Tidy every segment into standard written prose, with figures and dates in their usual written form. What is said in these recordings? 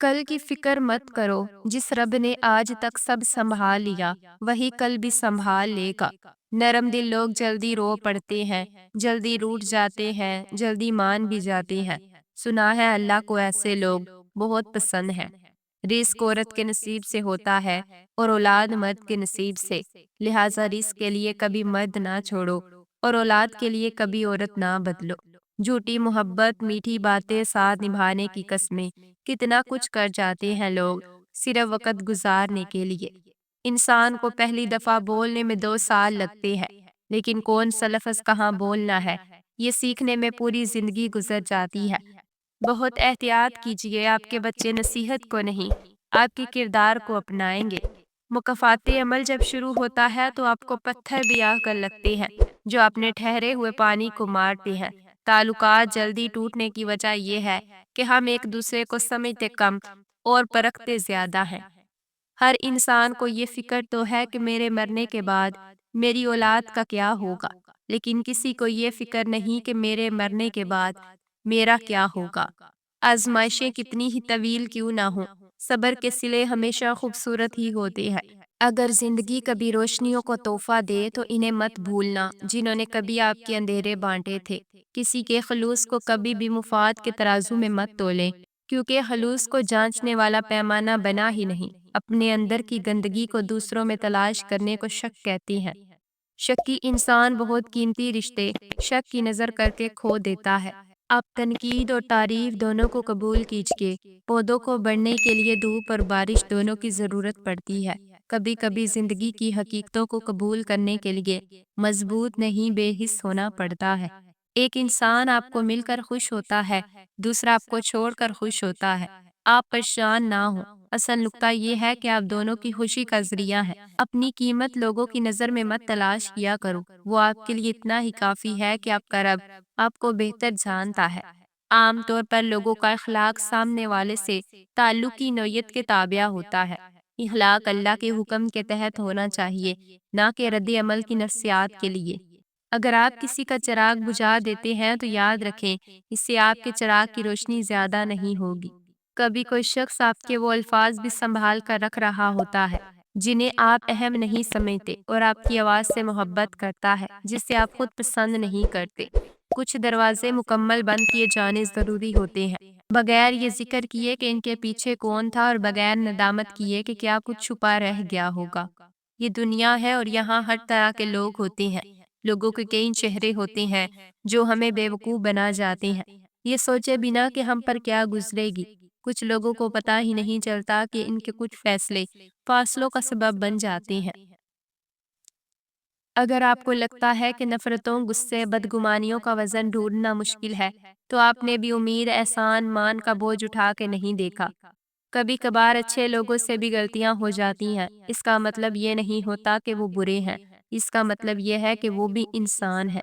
کل کی فکر مت کرو، جس رب نے آج تک سب سنبھال لیا وہی کل بھی سنبھال لے گا۔ نرم دل لوگ جلدی رو پڑتے ہیں، جلدی روٹ جاتے ہیں، جلدی مان بھی جاتے ہیں۔ سنا ہے اللہ کو ایسے لوگ بہت پسند ہیں۔ رزق عورت کے نصیب سے ہوتا ہے اور اولاد مرد کے نصیب سے، لہٰذا رزق کے لیے کبھی مرد نہ چھوڑو اور اولاد کے لیے کبھی عورت نہ بدلو۔ جھوٹی محبت، میٹھی باتیں، ساتھ نبھانے کی قسمیں، کتنا کچھ کر جاتے ہیں لوگ صرف وقت گزارنے کے لیے۔ انسان کو پہلی دفعہ بولنے میں 2 سال لگتے ہیں، لیکن کون سا لفظ کہاں بولنا ہے یہ سیکھنے میں پوری زندگی گزر جاتی ہے۔ بہت احتیاط کیجیے، آپ کے بچے نصیحت کو نہیں، آپ کے کردار کو اپنائیں گے۔ مکافات عمل جب شروع ہوتا ہے تو آپ کو پتھر بھی آ کر لگتے ہیں جو اپنے ٹھہرے ہوئے پانی کو مارتے ہیں۔ تعلقات جلدی ٹوٹنے کی وجہ یہ ہے کہ ہم ایک دوسرے کو سمجھتے کم اور پرکھتے زیادہ ہیں۔ ہر انسان کو یہ فکر تو ہے کہ میرے مرنے کے بعد میری اولاد کا کیا ہوگا، لیکن کسی کو یہ فکر نہیں کہ میرے مرنے کے بعد میرا کیا ہوگا۔ آزمائشیں کتنی ہی طویل کیوں نہ ہوں، صبر کے صلے ہمیشہ خوبصورت ہی ہوتے ہیں۔ اگر زندگی کبھی روشنیوں کو تحفہ دے تو انہیں مت بھولنا جنہوں نے کبھی آپ کے اندھیرے بانٹے تھے۔ کسی کے خلوص کو کبھی بھی مفاد کے ترازو میں مت تولیں، کیونکہ خلوص کو جانچنے والا پیمانہ بنا ہی نہیں۔ اپنے اندر کی گندگی کو دوسروں میں تلاش کرنے کو شک کہتی ہیں۔ شکی انسان بہت قیمتی رشتے شک کی نظر کر کے کھو دیتا ہے۔ آپ تنقید اور تعریف دونوں کو قبول کیجیے۔ پودوں کو بڑھنے کے لیے دھوپ اور بارش دونوں کی ضرورت پڑتی ہے۔ کبھی کبھی زندگی کی حقیقتوں کو قبول کرنے کے لیے مضبوط نہیں بے حس ہونا پڑتا ہے۔ ایک انسان آپ کو مل کر خوش ہوتا ہے، دوسرا آپ کو چھوڑ کر خوش ہوتا ہے۔ آپ پریشان نہ ہوں، اصل نکتہ یہ ہے کہ آپ دونوں کی خوشی کا ذریعہ ہے۔ اپنی قیمت لوگوں کی نظر میں مت تلاش کیا کرو، وہ آپ کے لیے اتنا ہی کافی ہے کہ آپ کا رب آپ کو بہتر جانتا ہے۔ عام طور پر لوگوں کا اخلاق سامنے والے سے تعلق کی نوعیت کے تابع ہوتا ہے۔ اخلاق اللہ کے حکم کے تحت ہونا چاہیے، نہ کہ رد عمل کی نفسیات کے لیے۔ اگر آپ کسی کا چراغ بجھا دیتے ہیں تو یاد رکھیں اس سے آپ کے چراغ کی روشنی زیادہ نہیں ہوگی۔ کبھی کوئی شخص آپ کے وہ الفاظ بھی سنبھال کر رکھ رہا ہوتا ہے جنہیں آپ اہم نہیں سمجھتے، اور آپ کی آواز سے محبت کرتا ہے جسے آپ خود پسند نہیں کرتے۔ کچھ دروازے مکمل بند کیے جانے ضروری ہوتے ہیں، بغیر یہ ذکر کیے کہ ان کے پیچھے کون تھا اور بغیر ندامت کیے کہ کیا کچھ چھپا رہ گیا ہوگا۔ یہ دنیا ہے اور یہاں ہر طرح کے لوگ ہوتے ہیں۔ لوگوں کے کئی چہرے ہوتے ہیں جو ہمیں بے وقوف بنا جاتے ہیں، یہ سوچے بنا کہ ہم پر کیا گزرے گی۔ کچھ لوگوں کو پتہ ہی نہیں چلتا کہ ان کے کچھ فیصلے فاصلوں کا سبب بن جاتے ہیں۔ اگر آپ کو لگتا ہے کہ نفرتوں، غصے، بدگمانیوں کا وزن ڈھونڈنا مشکل ہے تو آپ نے بھی امید، احسان، مان کا بوجھ اٹھا کے نہیں دیکھا۔ کبھی کبھار اچھے لوگوں سے بھی غلطیاں ہو جاتی ہیں، اس کا مطلب یہ نہیں ہوتا کہ وہ برے ہیں، اس کا مطلب یہ ہے کہ وہ بھی انسان ہیں۔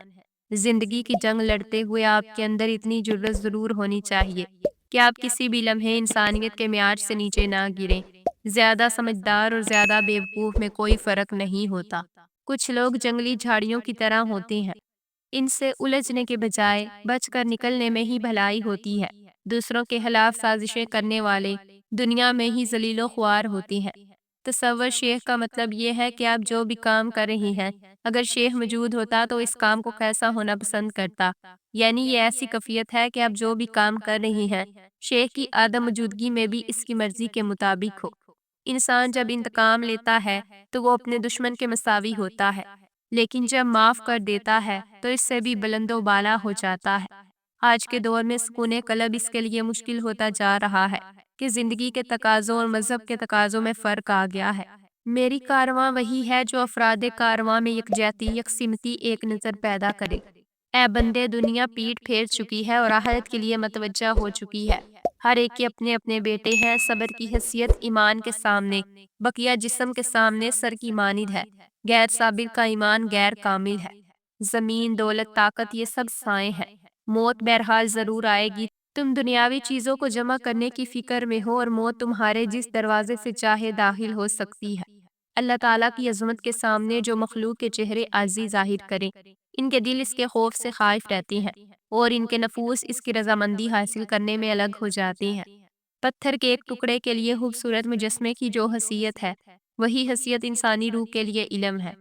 زندگی کی جنگ لڑتے ہوئے آپ کے اندر اتنی جرأت ضرور ہونی چاہیے کہ آپ کسی بھی لمحے انسانیت کے معیار سے نیچے نہ گریں۔ زیادہ سمجھدار اور زیادہ بیوقوف میں کوئی فرق نہیں ہوتا۔ کچھ لوگ جنگلی جھاڑیوں کی طرح ہوتے ہیں، ان سے الجھنے کے بجائے بچ کر نکلنے میں ہی بھلائی ہوتی ہے۔ دوسروں کے خلاف سازشیں کرنے والے دنیا میں ہی ذلیل و خوار ہوتے ہیں۔ تصور شیخ کا مطلب یہ ہے کہ آپ جو بھی کام کر رہی ہیں، اگر شیخ موجود ہوتا تو اس کام کو کیسا ہونا پسند کرتا، یعنی یہ ایسی کیفیت ہے کہ آپ جو بھی کام کر رہی ہیں شیخ کی عدم موجودگی میں بھی اس کی مرضی کے مطابق ہو۔ انسان جب انتقام لیتا ہے تو وہ اپنے دشمن کے مساوی ہوتا ہے، لیکن جب معاف کر دیتا ہے تو اس سے بھی بلند و بالا ہو جاتا ہے۔ آج کے دور میں سکون قلب اس کے لیے مشکل ہوتا جا رہا ہے کہ زندگی کے تقاضوں اور مذہب کے تقاضوں میں فرق آ گیا ہے۔ میری کارواں وہی ہے جو افراد کارواں میں یکجہتی، یکسمتی، ایک نظر پیدا کرے۔ اے بندے، دنیا پیٹ پھیر چکی ہے اور آخرت کے لیے متوجہ ہو چکی ہے۔ ہر ایک کے اپنے اپنے بیٹے ہیں، صبر کی حیثیت ایمان کے سامنے بقیہ جسم کے سامنے سر کی مانند ہے، غیر صابر کا ایمان غیر کامل ہے۔ زمین، دولت، طاقت، یہ سب سائے ہیں، موت بہرحال ضرور آئے گی۔ تم دنیاوی چیزوں کو جمع کرنے کی فکر میں ہو اور موت تمہارے جس دروازے سے چاہے داخل ہو سکتی ہے۔ اللہ تعالیٰ کی عظمت کے سامنے جو مخلوق کے چہرے عاجزی ظاہر کریں، ان کے دل اس کے خوف سے خائف رہتے ہیں اور ان کے نفوس اس کی رضامندی حاصل کرنے میں الگ ہو جاتے ہیں۔ پتھر کے ایک ٹکڑے کے لیے خوبصورت مجسمے کی جو حیثیت ہے، وہی حیثیت انسانی روح کے لیے علم ہے۔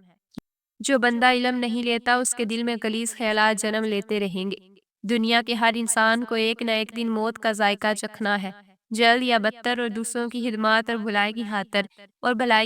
جو بندہ علم نہیں لیتا اس کے دل میں غلیظ خیالات جنم لیتے رہیں گے۔ دنیا کے ہر انسان کو ایک نہ ایک دن موت کا ذائقہ چکھنا ہے، جلد یا بدتر، اور دوسروں کی خدمات اور بھلائی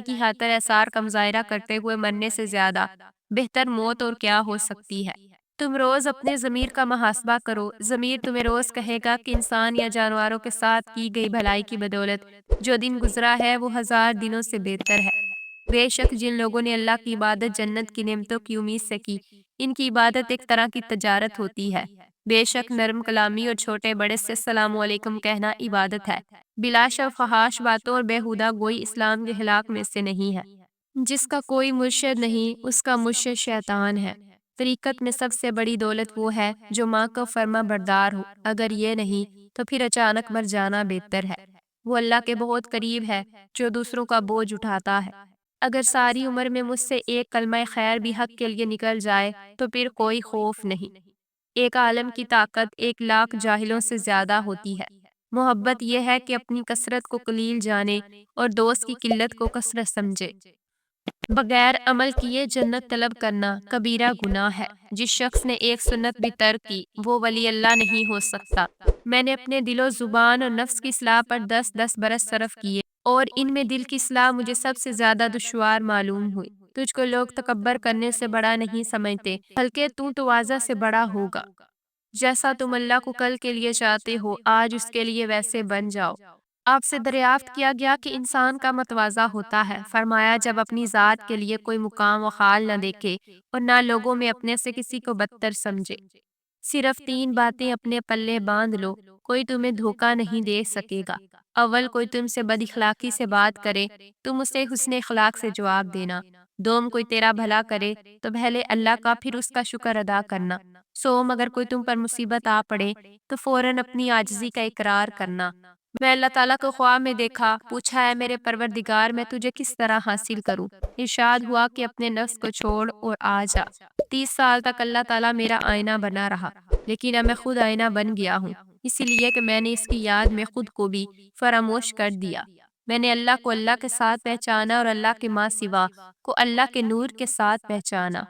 کی خاطر اثار کا مظاہرہ کرتے ہوئے مرنے سے زیادہ بہتر موت اور کیا ہو سکتی ہے۔ تم روز اپنے ضمیر کا محاسبہ کرو، ضمیر تمہیں روز کہے گا کہ انسان یا جانوروں کے ساتھ کی گئی بھلائی کی بدولت جو دن گزرا ہے وہ 1000 دنوں سے بہتر ہے۔ بے شک جن لوگوں نے اللہ کی عبادت جنت کی نعمتوں کی امید سے کی، ان کی عبادت ایک طرح کی تجارت ہوتی ہے۔ بے شک نرم کلامی اور چھوٹے بڑے سے السلام علیکم کہنا عبادت ہے۔ بلا شک فحش باتوں اور بیہودہ گوئی اسلام کے ہلاک میں سے نہیں ہے۔ جس کا کوئی مرشد نہیں اس کا مرشد شیطان ہے۔ طریقت میں سب سے بڑی دولت وہ ہے جو ماں کو فرما بردار ہو، اگر یہ نہیں تو پھر اچانک مر جانا بہتر ہے۔ وہ اللہ کے بہت قریب ہے جو دوسروں کا بوجھ اٹھاتا ہے۔ اگر ساری عمر میں مجھ سے ایک کلمہ خیر بھی حق کے لیے نکل جائے تو پھر کوئی خوف نہیں۔ ایک عالم کی طاقت 1,00,000 جاہلوں سے زیادہ ہوتی ہے۔ محبت یہ ہے کہ اپنی کثرت کو قلیل جانے اور دوست کی قلت کو کثرت سمجھے۔ بغیر عمل کیے جنت طلب کرنا کبیرہ گناہ ہے۔ جس شخص نے ایک سنت بھی ترک کی وہ ولی اللہ نہیں ہو سکتا۔ میں نے اپنے دل و زبان اور نفس کی اصلاح پر 10 برس صرف کیے، اور ان میں دل کی اصلاح مجھے سب سے زیادہ دشوار معلوم ہوئی۔ تجھ کو لوگ تکبر کرنے سے بڑا نہیں سمجھتے، بلکہ تو تواضع سے بڑا ہوگا۔ جیسا تم اللہ کو کل کے لیے چاہتے ہو آج اس کے لیے ویسے بن جاؤ۔ آپ سے دریافت کیا گیا کہ انسان کا متواضع ہوتا ہے، فرمایا جب اپنی ذات کے لیے کوئی مقام و خال نہ دیکھے اور نہ لوگوں میں اپنے سے کسی کو بدتر سمجھے۔ صرف 3 باتیں اپنے پلے باندھ لو، کوئی تمہیں دھوکہ نہیں دے سکے گا۔ اول، کوئی تم سے بد اخلاقی سے بات کرے، تم اسے حسن اخلاق سے جواب دینا۔ دوم، کوئی تیرا بھلا کرے تو پہلے اللہ کا پھر اس کا شکر ادا کرنا۔ سوم، اگر کوئی تم پر مصیبت آ پڑے تو فوراً اپنی عاجزی کا اقرار کرنا۔ میں اللہ تعالیٰ کو خواب میں دیکھا، پوچھا ہے میرے پروردگار میں تجھے کس طرح حاصل کروں؟ ارشاد ہوا کہ اپنے نفس کو چھوڑ اور آ جا۔ 30 سال تک اللہ تعالیٰ میرا آئینہ بنا رہا، لیکن اب میں خود آئینہ بن گیا ہوں، اسی لیے کہ میں نے اس کی یاد میں خود کو بھی فراموش کر دیا۔ میں نے اللہ کو اللہ کے ساتھ پہچانا اور اللہ کے ماں سوا کو اللہ کے نور کے ساتھ پہچانا۔